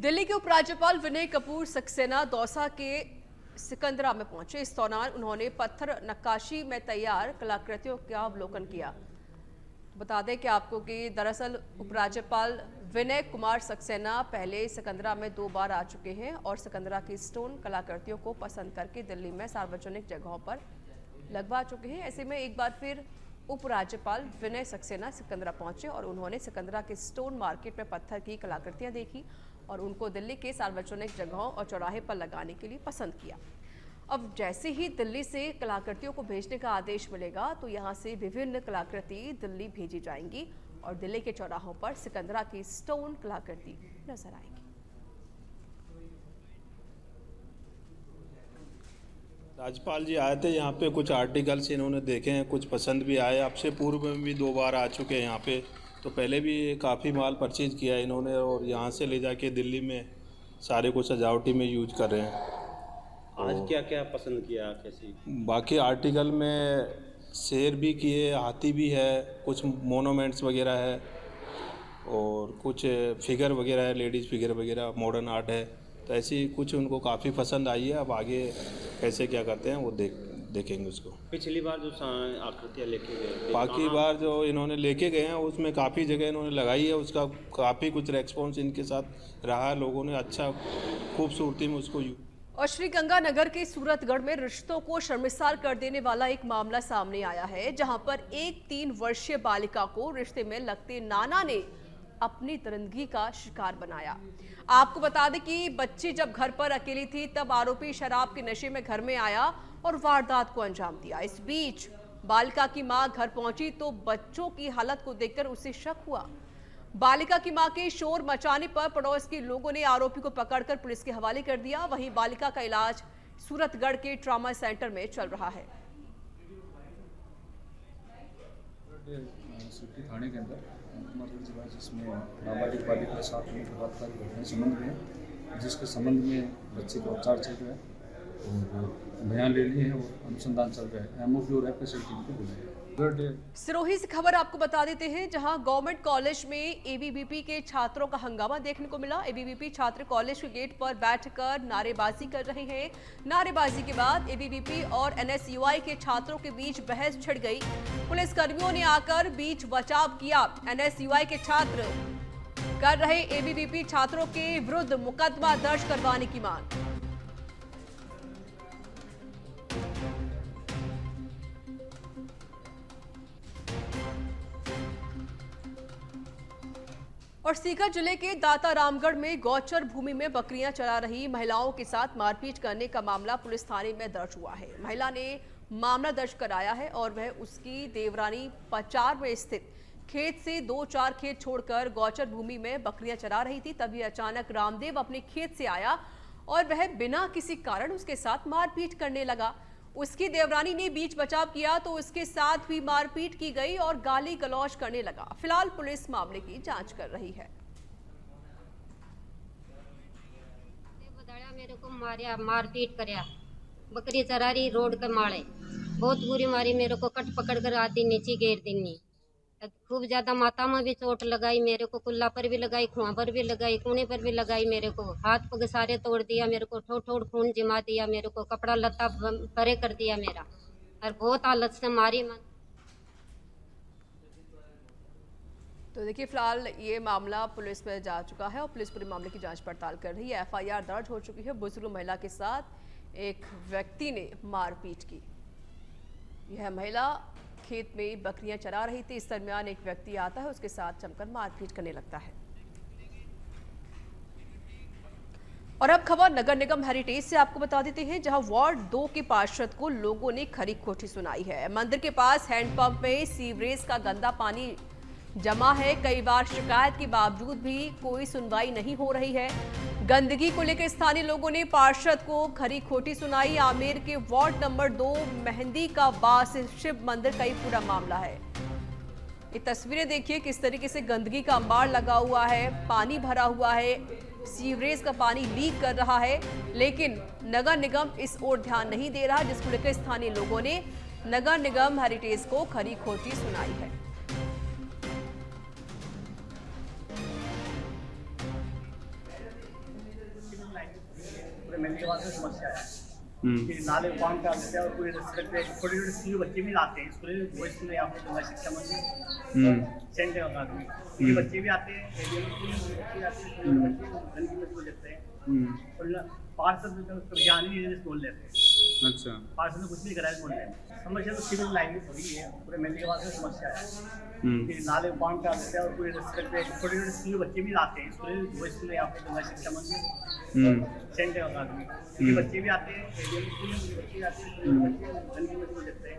दिल्ली के उपराज्यपाल विनय कपूर सक्सेना दौसा के सिकंदरा में पहुंचे। इस दौरान उन्होंने पत्थर नक्काशी में तैयार कलाकृतियों का अवलोकन किया। बता दें कि आपको कि दरअसल उपराज्यपाल विनय कुमार सक्सेना पहले सिकंदरा में 2 बार आ चुके हैं और सिकंदरा की स्टोन कलाकृतियों को पसंद करके दिल्ली में सार्वजनिक जगहों पर लगवा चुके हैं। ऐसे में एक बार फिर उपराज्यपाल विनय सक्सेना सिकंदरा पहुंचे और उन्होंने सिकंदरा के स्टोन मार्केट में पत्थर की कलाकृतियां देखी और उनको दिल्ली के सार्वजनिक जगहों और चौराहे पर लगाने के लिए पसंद किया। अब जैसे ही दिल्ली से कलाकृतियों को भेजने का आदेश मिलेगा तो यहां से विभिन्न कलाकृति दिल्ली भेजी जाएंगी और दिल्ली के चौराहों पर सिकंदरा की स्टोन कलाकृति नजर आएगी। राज्यपाल जी आए थे यहाँ पे, कुछ आर्टिकल्स इन्होंने देखे हैं, कुछ पसंद भी आए। आपसे पूर्व में भी 2 बार आ चुके हैं यहाँ पे, तो पहले भी काफ़ी माल परचेज किया इन्होंने और यहाँ से ले जाके दिल्ली में सारे को सजावटी में यूज कर रहे हैं। आज क्या क्या पसंद किया कैसी? बाकी आर्टिकल में शेर भी किए, हाथी भी है, कुछ मोनूमेंट्स वगैरह है और कुछ फिगर वगैरह है, लेडीज़ फिगर वगैरह, मॉडर्न आर्ट है। तो ऐसी कुछ उनको काफ़ी पसंद आई है। अब आगे कैसे क्या करते हैं वो देखेंगे उसको। पिछली बार जो आकृतियाँ लेके गए, बाकी बार जो इन्होंने लेके गए हैं उसमें काफ़ी जगह इन्होंने लगाई है, उसका काफ़ी कुछ रेस्पॉन्स इनके साथ रहा है। लोगों ने अच्छा खूबसूरती में उसको और श्रीगंगानगर के सूरतगढ़ में रिश्तों को शर्मिसार कर देने वाला एक मामला सामने आया है, जहां पर एक 3 वर्षीय बालिका को रिश्ते में लगते नाना ने अपनी दरिंदगी का शिकार बनाया। आपको बता दें कि बच्ची जब घर पर अकेली थी तब आरोपी शराब के नशे में घर में आया और वारदात को अंजाम दिया। इस बीच बालिका की मां घर पहुंची तो बच्चों की हालत को देखकर उसे शक हुआ। बालिका की मां के शोर मचाने पर पड़ोस के लोगों ने आरोपी को पकड़कर पुलिस के हवाले कर दिया। वहीं बालिका का इलाज सूरतगढ़ के ट्रॉमा सेंटर में चल रहा है। थाने के अंदर जिसमें नाबालिग बालिका के साथ में बलात्कार की घटना संबंध में, जिसके संबंध में बच्चे का उपचार चल रहा है और बयान ले लिए हैं और अनुसंधान चल रहा है। एमओपी और एफएसएल टीम को बुलाया। सिरोही से खबर आपको बता देते हैं, जहां गवर्नमेंट कॉलेज में एबीवीपी के छात्रों का हंगामा देखने को मिला। एबीवीपी छात्र कॉलेज के गेट पर बैठकर नारेबाजी कर रहे हैं। नारेबाजी के बाद एबीवीपी और एनएसयूआई के छात्रों के बीच बहस छिड़ गई। पुलिसकर्मियों ने आकर बीच बचाव किया। एनएसयूआई के छात्र कर रहे एबीवीपी छात्रों के विरुद्ध मुकदमा दर्ज करवाने की मांग। और सीकर जिले के दाता रामगढ़ में गौचर भूमि में बकरियां चरा रही महिलाओं के साथ मारपीट करने का मामला पुलिस थाने में दर्ज हुआ है। महिला ने मामला दर्ज कराया है और वह उसकी देवरानी पचार में स्थित खेत से 2-4 खेत छोड़कर गौचर भूमि में बकरियां चरा रही थी। तभी अचानक रामदेव अपने खेत से आया और वह बिना किसी कारण उसके साथ मारपीट करने लगा। उसकी देवरानी ने बीच बचाव किया तो उसके साथ भी मारपीट की गई और गाली गलौज करने लगा। फिलहाल पुलिस मामले की जांच कर रही है। मेरे को मारिया, मारपीट करया, बकरी चरारी रोड के मारे बहुत बुरी मारी। मेरे को कट पकड़ कर आती नीचे घेर दिनी। खूब ज्यादा माथा में भी चोट लगाई, मेरे को कुल्ला पर भी लगाई, खुआ पर भी लगाई, कूने पर भी लगाई। मेरे को हाथ पग सारे तोड़ दिया, मेरे को ठोड़ ठोड़ खून जमा दिया, मेरे को कपड़ा लत्ता परे कर दिया मेरा, और बहुत हालत से मारी। तो देखिए, फिलहाल ये मामला पुलिस में जा चुका है और पुलिस पूरे मामले की जांच पड़ताल कर रही है। एफआईआर दर्ज हो चुकी है। बुजुर्ग महिला के साथ एक व्यक्ति ने मारपीट की। यह महिला खेत में बकरियां चरा रही थी। इस दरमियान एक व्यक्ति आता है, उसके साथ जमकर मारपीट करने लगता है। और अब खबर नगर निगम हेरिटेज से आपको बता देते हैं, जहां वार्ड 2 के पार्षद को लोगों ने खरी खोटी सुनाई है। मंदिर के पास हैंडपंप में सीवरेज का गंदा पानी जमा है। कई बार शिकायत के बावजूद भी कोई सुनवाई नहीं हो रही है। गंदगी को लेकर स्थानीय लोगों ने पार्षद को खरी खोटी सुनाई। आमेर के वार्ड नंबर 2 मेहंदी का बास शिव मंदिर का ही पूरा मामला है। ये तस्वीरें देखिए, किस तरीके से गंदगी का अंबार लगा हुआ है, पानी भरा हुआ है, सीवरेज का पानी लीक कर रहा है, लेकिन नगर निगम इस ओर ध्यान नहीं दे रहा, जिसको लेकर स्थानीय लोगों ने नगर निगम हेरिटेज को खरी खोटी सुनाई है। पूरे मेन के बाद से समस्या है कि नाले पानी डाल देते हैं और पूरे सड़क पे छोटे छोटे स्कूल बच्चे भी आते हैं स्कूल वो स्कूल यहाँ पे गंगा शिक्षा मंदिर सेंटर अकादमी ये बच्चे भी आते हैं बच्चे आते हैं बच्चे गंदगी में स्कूल लेते हैं और पार्षद ध्यान ही नहीं स्कूल लेते हैं। अच्छा। पार्षद ने कुछ नहीं करा स्कूल में समस्या तो सिविल लाइन में थोड़ी है पूरे मेन के बाद से समस्या है कि नाले पानी डाल देते हैं और पूरे सड़क पे छोटे छोटे स्कूल बच्चे भी आते हैं स्कूल वो स्कूल यहाँ पे गंगा शिक्षा मंदिर सेंटर अकादमी ये बच्चे भी आते हैं बच्चे आते हैं बच्चे गंदगी में स्कूल लेते हैं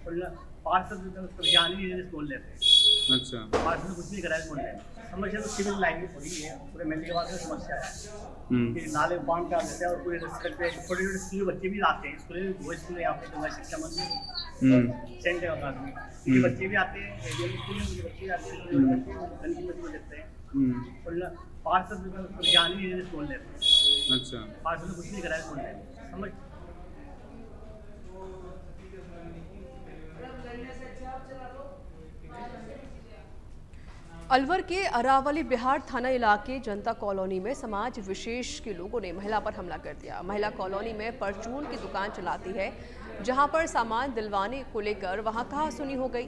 और पार्षद ध्यान ही नहीं स्कूल लेते हैं। अच्छा। पार्षद ने कुछ नहीं करा स्कूल में समस्या तो सिविल लाइन में थोड़ी है पूरे मेन के बाद से समस्या है कि नाले पानी डाल देते हैं और पूरे सड़क पे छोटे छोटे स्कूल बच्चे भी आते हैं स्कूल वो स्कूल यहाँ पे गंगा शिक्षा मंदिर सेंटर अकादमी ये बच्चे भी आते हैं बच्चे आते हैं बच्चे गंदगी में स्कूल लेते हैं और पार्षद ध्यान ही नहीं स्कूल लेते हैं। अच्छा। पार्षद ने कुछ नहीं करा स्कूल में समझ अलवर के अरावली बिहार थाना इलाके जनता कॉलोनी में समाज विशेष के लोगों ने महिला पर हमला कर दिया। महिला कॉलोनी में परचून की दुकान चलाती है, जहां पर सामान दिलवाने को लेकर वहां कहासुनी हो गई।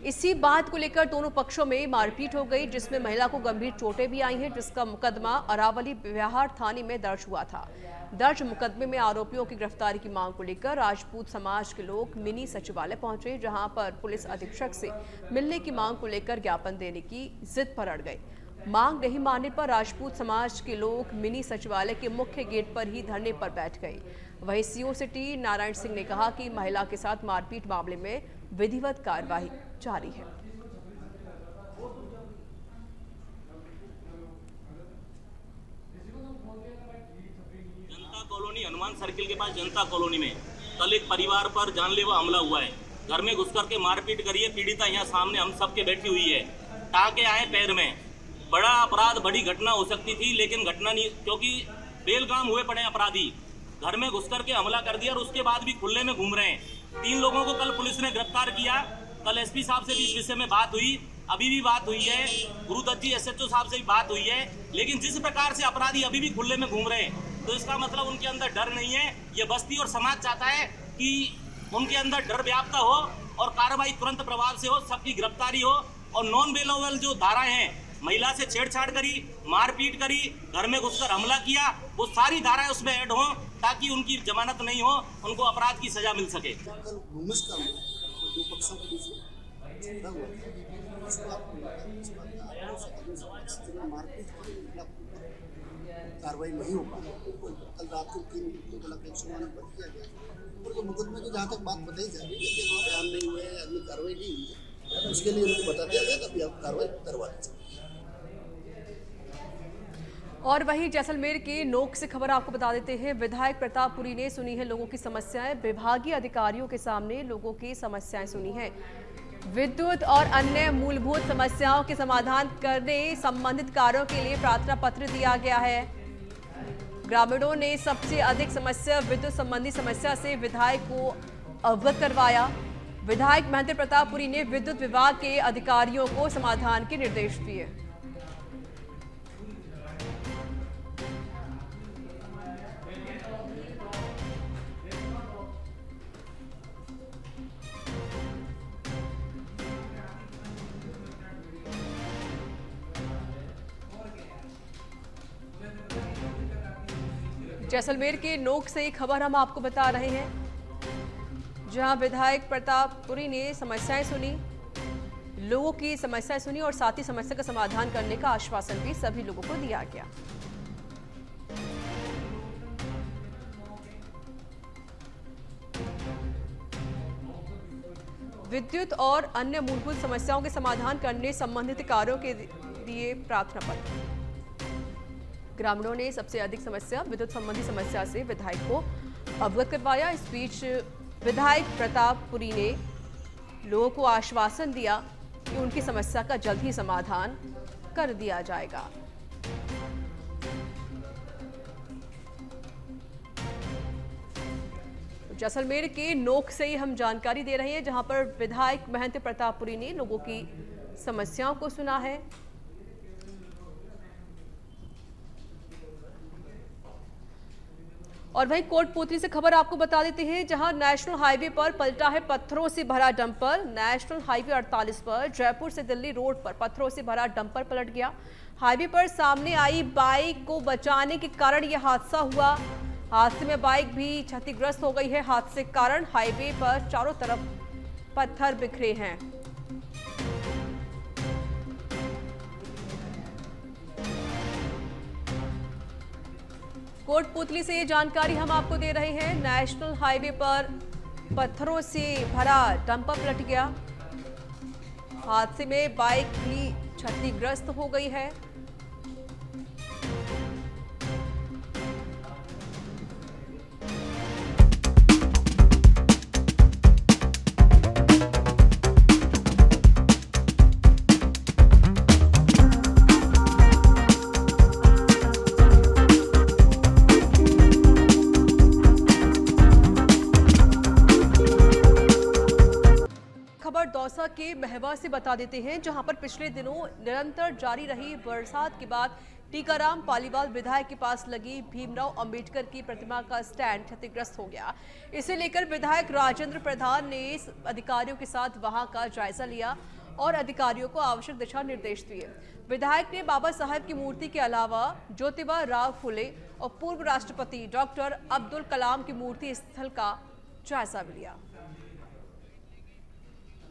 इसी बात को लेकर दोनों पक्षों में मारपीट हो गई, जिसमें महिला को गंभीर चोटें भी आई हैं, जिसका मुकदमा अरावली बिहार थाने में दर्ज हुआ था। दर्ज मुकदमे में आरोपियों की गिरफ्तारी की मांग को लेकर राजपूत समाज के लोग मिनी सचिवालय पहुंचे, जहां पर पुलिस अधीक्षक से मिलने की मांग को लेकर ज्ञापन देने की जिद पर अड़ गए। मांग नहीं मानने पर राजपूत समाज के लोग मिनी सचिवालय के मुख्य गेट पर ही धरने पर बैठ गए। वहीं सीओ सिटी नारायण सिंह ने कहा कि महिला के साथ मारपीट मामले में विधिवत कार्यवाही जारी है। जनता कॉलोनी हनुमान सर्किल के पास जनता कॉलोनी में कल एक परिवार पर जानलेवा हमला हुआ है। घर में घुस करके मारपीट करी है। पीड़िता यहाँ सामने हम सबके बैठी हुई है, टाँके आए पैर में। बड़ा अपराध, बड़ी घटना हो सकती थी, लेकिन घटना नहीं, क्योंकि बेलगाम हुए पड़े अपराधी। घर में घुस करके हमला कर दिया और उसके बाद भी खुले में घूम रहे हैं। 3 लोगों को कल पुलिस ने गिरफ्तार किया। कल एसपी साहब से भी इस विषय में बात हुई, अभी भी बात हुई है। गुरुदत्त जी एसएचओ साहब से भी बात हुई है। लेकिन जिस प्रकार से अपराधी अभी भी खुले में घूम रहे हैं, तो इसका मतलब उनके अंदर डर नहीं है। ये बस्ती और समाज चाहता है कि उनके अंदर डर व्याप्त हो और कार्रवाई तुरंत प्रभाव से हो, सबकी गिरफ्तारी हो। और नॉन बेलोवेबल जो धाराएं हैं, महिला से छेड़छाड़ करी, मारपीट करी, घर में घुसकर हमला किया, वो सारी धाराएं उसमें ऐड हों ताकि उनकी जमानत नहीं हो, उनको अपराध की सजा मिल सके। दो पक्षों के बीच में झगड़ा हुआ, मारपीट कार्रवाई नहीं हो पा। कल रात को 3 लोगों को लगा 100 बंद किया गया और ये मुकदमे की जहाँ तक बात बताई जा रही है कि बयान नहीं हुए, अभी कार्रवाई नहीं हुई है, तो उसके लिए उनको बता दिया गया, तभी आप कार्रवाई करवा दी। और वहीं जैसलमेर के नोक से खबर आपको बता देते हैं। विधायक प्रतापपुरी ने सुनी है लोगों की समस्याएं। विभागीय अधिकारियों के सामने लोगों की समस्याएं सुनी हैं। विद्युत और अन्य मूलभूत समस्याओं के समाधान करने संबंधित कार्यों के लिए प्रार्थना पत्र दिया गया है। ग्रामीणों ने सबसे अधिक समस्या विद्युत संबंधी समस्या से विधायक को अवगत करवाया। विधायक महेंद्र प्रतापपुरी ने विद्युत विभाग के अधिकारियों को समाधान के निर्देश दिए। जैसलमेर के नोक से एक खबर हम आपको बता रहे हैं, जहां विधायक प्रतापपुरी ने समस्याएं सुनी, लोगों की समस्याएं सुनी और साथ ही समस्या का समाधान करने का आश्वासन भी सभी लोगों को दिया गया। विद्युत और अन्य मूलभूत समस्याओं के समाधान करने संबंधित कार्यों के लिए प्रार्थना पत्र। ग्रामीणों ने सबसे अधिक समस्या विद्युत संबंधी समस्या से विधायक को अवगत करवाया। इस बीच विधायक प्रतापपुरी ने लोगों को आश्वासन दिया कि उनकी समस्या का जल्द ही समाधान कर दिया जाएगा। जैसलमेर के नोक से ही हम जानकारी दे रहे हैं, जहां पर विधायक महेंद्र प्रतापपुरी ने लोगों की समस्याओं को सुना है। और वहीं कोटपुतली से खबर आपको बता देते हैं, जहां नेशनल हाईवे पर पलटा है पत्थरों से भरा डंपर। नेशनल हाईवे 48 पर जयपुर से दिल्ली रोड पर पत्थरों से भरा डंपर पलट गया। हाईवे पर सामने आई बाइक को बचाने के कारण यह हादसा हुआ। हादसे में बाइक भी क्षतिग्रस्त हो गई है। हादसे के कारण हाईवे पर चारों तरफ पत्थर बिखरे हैं। कोटपुतली से ये जानकारी हम आपको दे रहे हैं। नेशनल हाईवे पर पत्थरों से भरा डंपर पलट गया। हादसे में बाइक भी क्षतिग्रस्त हो गई है। दौसा के महवा से बता देते हैं, जहां पर पिछले दिनों निरंतर जारी रही बरसात के बाद टीकाराम पालीवाल विधायक के पास लगी भीमराव अंबेडकर की प्रतिमा का स्टैंड क्षतिग्रस्त हो गया। इसे लेकर विधायक राजेंद्र प्रधान ने अधिकारियों के साथ वहां का जायजा लिया और अधिकारियों को आवश्यक दिशा निर्देश दिए। विधायक ने बाबा साहब की मूर्ति के अलावा ज्योतिबा राव फुले और पूर्व राष्ट्रपति डॉक्टर अब्दुल कलाम की मूर्ति स्थल का जायजा भी लिया।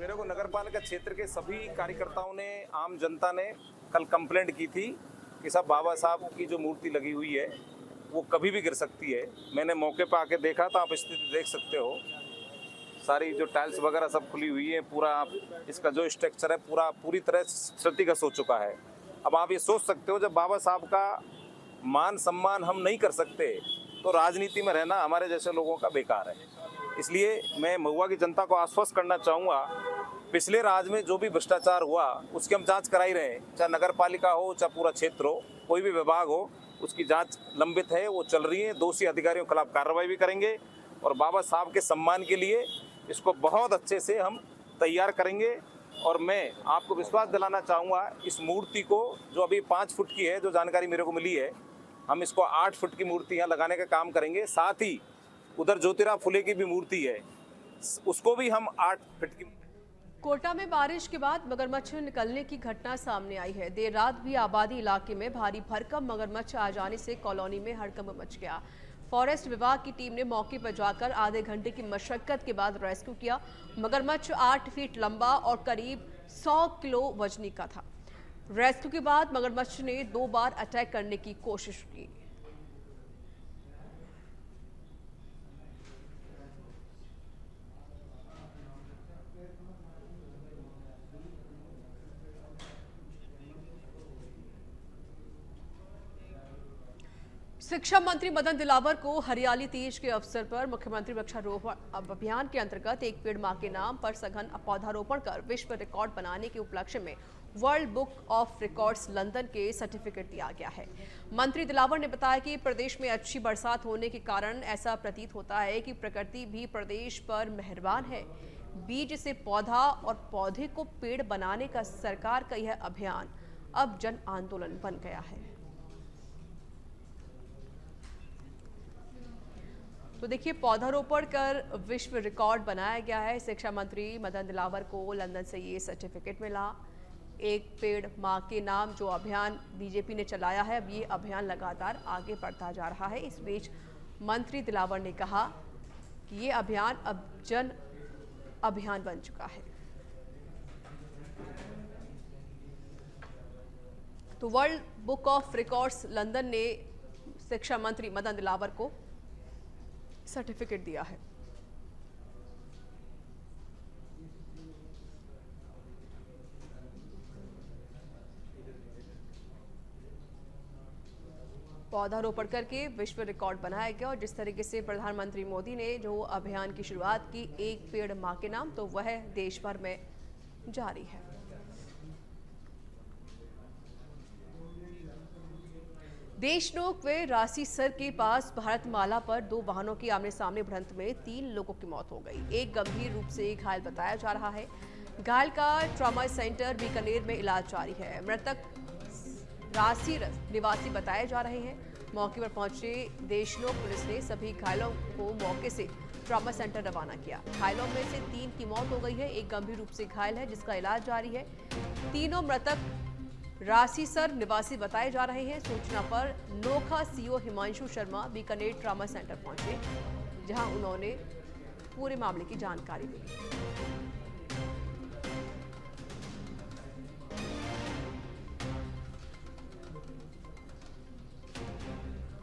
मेरे को नगरपालिका क्षेत्र के सभी कार्यकर्ताओं ने, आम जनता ने कल कंप्लेंट की थी कि साहब बाबा साहब की जो मूर्ति लगी हुई है वो कभी भी गिर सकती है। मैंने मौके पर आके देखा तो आप स्थिति देख सकते हो, सारी जो टाइल्स वगैरह सब खुली हुई है, पूरा इसका जो स्ट्रक्चर है पूरी तरह क्षतिग्रस्त हो चुका है। अब आप ये सोच सकते हो, जब बाबा साहब का मान सम्मान हम नहीं कर सकते तो राजनीति में रहना हमारे जैसे लोगों का बेकार है। इसलिए मैं महुआ की जनता को आश्वस्त करना चाहूँगा, पिछले राज में जो भी भ्रष्टाचार हुआ उसकी हम जांच कराई रहे हैं, चाहे नगर पालिका हो चाहे पूरा क्षेत्र हो, कोई भी विभाग हो, उसकी जांच लंबित है, वो चल रही है। दोषी अधिकारियों के खिलाफ कार्रवाई भी करेंगे और बाबा साहब के सम्मान के लिए इसको बहुत अच्छे से हम तैयार करेंगे। और मैं आपको विश्वास दिलाना चाहूँगा, इस मूर्ति को जो अभी 5 फुट की है, जो जानकारी मेरे को मिली है, हम इसको 8 फुट की मूर्ति यहाँ लगाने का काम करेंगे। साथ ही उधर ज्योतिराव फुले की भी मूर्ति है, उसको भी हम 8 फुट की। कोटा में बारिश के बाद मगरमच्छ निकलने की घटना सामने आई है। देर रात भी आबादी इलाके में भारी भरकम मगरमच्छ आ जाने से कॉलोनी में हड़कंप मच गया। फॉरेस्ट विभाग की टीम ने मौके पर जाकर आधे घंटे की मशक्कत के बाद रेस्क्यू किया। मगरमच्छ 8 फीट लंबा और करीब 100 किलो वजनी का था। रेस्क्यू के बाद मगरमच्छ ने 2 बार अटैक करने की कोशिश की। शिक्षा मंत्री मदन दिलावर को हरियाली तीज के अवसर पर मुख्यमंत्री वृक्षारोपण अभियान के अंतर्गत एक पेड़ मां के नाम पर सघन पौधारोपण कर विश्व रिकॉर्ड बनाने के उपलक्ष्य में world book of records London के सर्टिफिकेट दिया गया है। मंत्री दिलावर ने बताया कि प्रदेश में अच्छी बरसात होने के कारण ऐसा प्रतीत होता है कि प्रकृति भी प्रदेश पर मेहरबान है। बीज से पौधा और पौधे को पेड़ बनाने का सरकार का यह अभियान अब जन आंदोलन बन गया है। तो देखिए, पौधारोपण कर विश्व रिकॉर्ड बनाया गया है। शिक्षा मंत्री मदन दिलावर को लंदन से ये सर्टिफिकेट मिला। एक पेड़ मां के नाम जो अभियान बीजेपी ने चलाया है, अब ये अभियान लगातार आगे बढ़ता जा रहा है। इस बीच मंत्री दिलावर ने कहा कि ये अभियान अब जन अभियान बन चुका है। तो world book of records London ने शिक्षा मंत्री मदन दिलावर को सर्टिफिकेट दिया है। पौधारोपण करके विश्व रिकॉर्ड बनाया गया और जिस तरीके से प्रधानमंत्री मोदी ने जो अभियान की शुरुआत की, एक पेड़ मां के नाम, तो वह देश भर में जारी है। देशनोक व रासीसर के पास भारतमाला पर 2 वाहनों की आमने सामने भिड़ंत में 3 लोगों की मौत हो गई। एक गंभीर रूप से घायल बताया जा रहा है। घायल का ट्रॉमा सेंटर बीकानेर में इलाज जारी है। मृतक रासी निवासी बताए जा रहे हैं। मौके पर पहुंचे देशनोक पुलिस ने सभी घायलों को मौके से ट्रॉमा सेंटर रवाना किया। घायलों में से 3 की मौत हो गई है, एक गंभीर रूप से घायल है जिसका इलाज जारी है। तीनों मृतक रासीसर निवासी बताए जा रहे हैं। सूचना पर Nokha CO Himanshu Sharma Bikaner trauma centre पहुंचे, जहां उन्होंने पूरे मामले की जानकारी दी।